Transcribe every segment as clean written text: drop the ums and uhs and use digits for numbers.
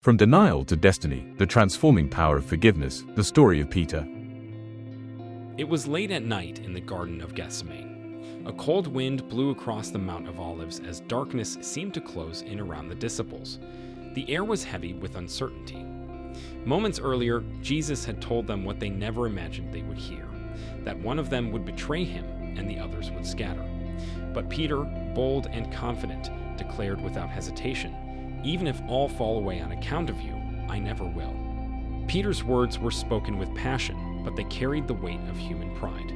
From denial to destiny, the transforming power of forgiveness, the story of Peter. It was late at night in the Garden of Gethsemane. A cold wind blew across the Mount of Olives as darkness seemed to close in around the disciples. The air was heavy with uncertainty. Moments earlier, Jesus had told them what they never imagined they would hear, that one of them would betray him and the others would scatter. But Peter, bold and confident, declared without hesitation, "Even if all fall away on account of you, I never will." Peter's words were spoken with passion, but they carried the weight of human pride.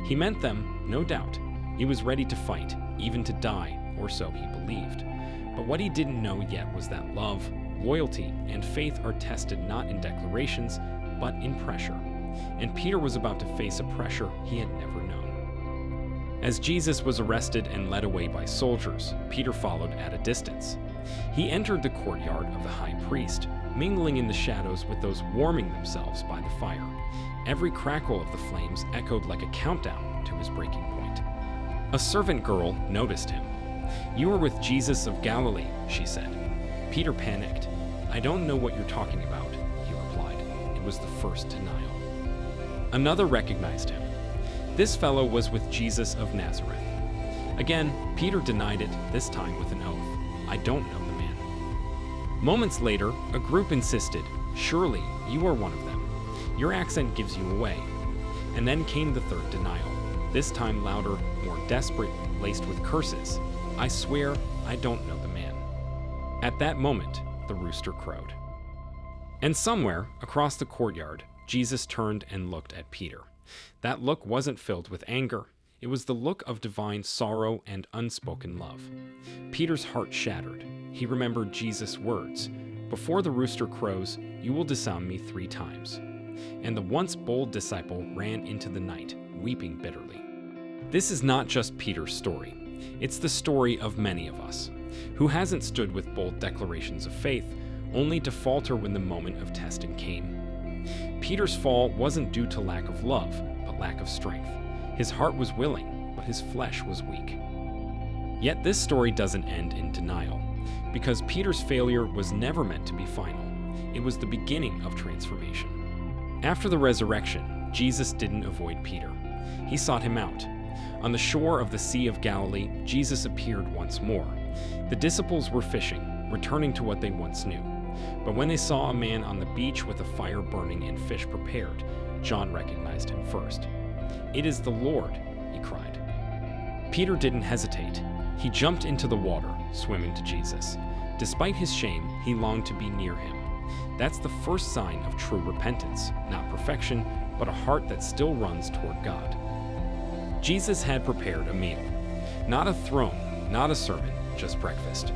He meant them, no doubt. He was ready to fight, even to die, or so he believed. But what he didn't know yet was that love, loyalty, and faith are tested not in declarations, but in pressure. And Peter was about to face a pressure he had never known. As Jesus was arrested and led away by soldiers, Peter followed at a distance. He entered the courtyard of the high priest, mingling in the shadows with those warming themselves by the fire. Every crackle of the flames echoed like a countdown to his breaking point. A servant girl noticed him. "You were with Jesus of Galilee," she said. Peter panicked. "I don't know what you're talking about," he replied. It was the first denial. Another recognized him. This fellow was with Jesus of Nazareth. Again, Peter denied it, this time with an oath. "I don't know the man." Moments later, a group insisted, "Surely, you are one of them. Your accent gives you away." And then came the third denial, this time louder, more desperate, laced with curses. "I swear, I don't know the man." At that moment, the rooster crowed. And somewhere, across the courtyard, Jesus turned and looked at Peter. That look wasn't filled with anger. It was the look of divine sorrow and unspoken love. Peter's heart shattered. He remembered Jesus' words, "Before the rooster crows, you will disown me 3 times." And the once bold disciple ran into the night, weeping bitterly. This is not just Peter's story. It's the story of many of us. Who hasn't stood with bold declarations of faith, only to falter when the moment of testing came? Peter's fall wasn't due to lack of love, but lack of strength. His heart was willing, but his flesh was weak. Yet this story doesn't end in denial, because Peter's failure was never meant to be final. It was the beginning of transformation. After the resurrection, Jesus didn't avoid Peter. He sought him out. On the shore of the Sea of Galilee, Jesus appeared once more. The disciples were fishing, returning to what they once knew. But when they saw a man on the beach with a fire burning and fish prepared, John recognized him first. "It is the Lord," he cried. Peter didn't hesitate. He jumped into the water, swimming to Jesus. Despite his shame, he longed to be near him. That's the first sign of true repentance, not perfection, but a heart that still runs toward God. Jesus had prepared a meal. Not a throne, not a sermon, just breakfast.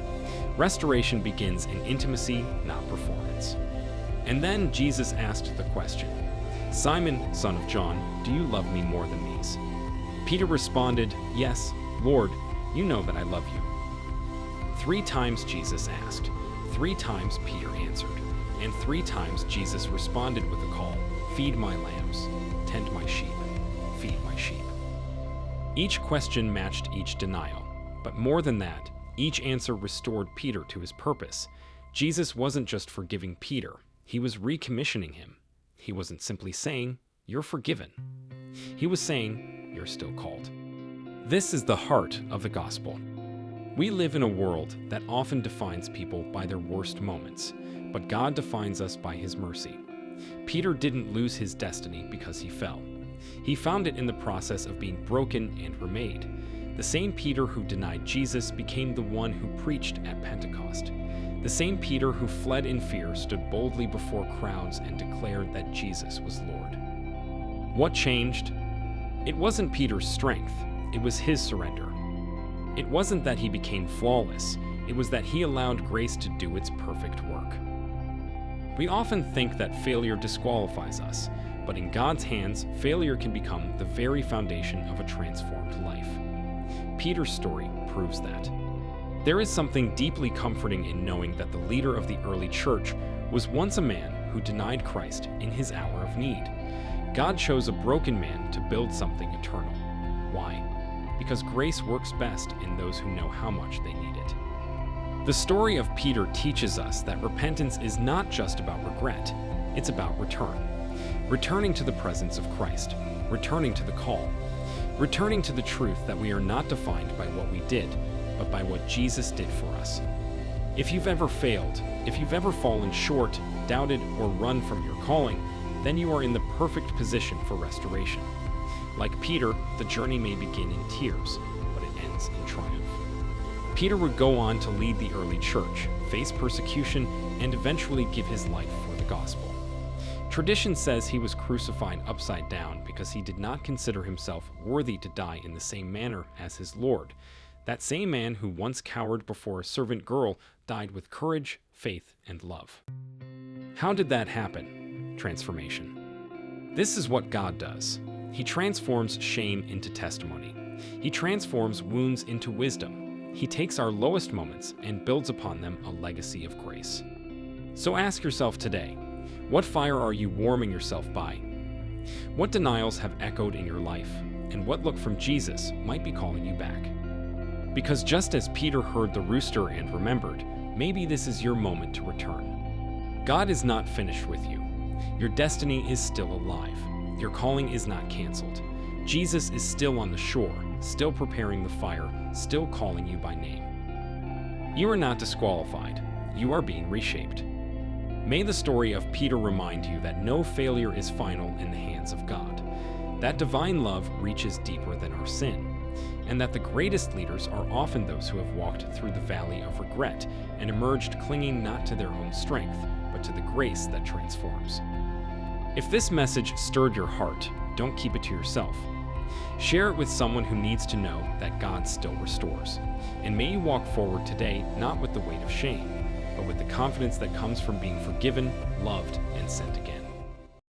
Restoration begins in intimacy, not performance. And then Jesus asked the question, "Simon, son of John, do you love me more than these?" Peter responded, "Yes, Lord, you know that I love you." 3 times Jesus asked, 3 times Peter answered, and 3 times Jesus responded with a call, "Feed my lambs, tend my sheep, feed my sheep." Each question matched each denial, but more than that, each answer restored Peter to his purpose. Jesus wasn't just forgiving Peter, he was recommissioning him. He wasn't simply saying, "You're forgiven." He was saying, "You're still called." This is the heart of the gospel. We live in a world that often defines people by their worst moments, but God defines us by his mercy. Peter didn't lose his destiny because he fell. He found it in the process of being broken and remade. The same Peter who denied Jesus became the one who preached at Pentecost. The same Peter who fled in fear stood boldly before crowds and declared that Jesus was Lord. What changed? It wasn't Peter's strength, it was his surrender. It wasn't that he became flawless, it was that he allowed grace to do its perfect work. We often think that failure disqualifies us, but in God's hands, failure can become the very foundation of a transformed life. Peter's story proves that. There is something deeply comforting in knowing that the leader of the early church was once a man who denied Christ in his hour of need. God chose a broken man to build something eternal. Why? Because grace works best in those who know how much they need it. The story of Peter teaches us that repentance is not just about regret, it's about return. Returning to the presence of Christ, returning to the call, returning to the truth that we are not defined by what we did, but by what Jesus did for us. If you've ever failed, if you've ever fallen short, doubted, or run from your calling, then you are in the perfect position for restoration. Like Peter, the journey may begin in tears, but it ends in triumph. Peter would go on to lead the early church, face persecution, and eventually give his life for the gospel. Tradition says he was crucified upside down because he did not consider himself worthy to die in the same manner as his Lord. That same man who once cowered before a servant girl died with courage, faith, and love. How did that happen? Transformation. This is what God does. He transforms shame into testimony. He transforms wounds into wisdom. He takes our lowest moments and builds upon them a legacy of grace. So ask yourself today, what fire are you warming yourself by? What denials have echoed in your life? And what look from Jesus might be calling you back? Because just as Peter heard the rooster and remembered, maybe this is your moment to return. God is not finished with you. Your destiny is still alive. Your calling is not canceled. Jesus is still on the shore, still preparing the fire, still calling you by name. You are not disqualified. You are being reshaped. May the story of Peter remind you that no failure is final in the hands of God, that divine love reaches deeper than our sin, and that the greatest leaders are often those who have walked through the valley of regret and emerged clinging not to their own strength, but to the grace that transforms. If this message stirred your heart, don't keep it to yourself. Share it with someone who needs to know that God still restores. And may you walk forward today not with the weight of shame, but with the confidence that comes from being forgiven, loved, and sent again.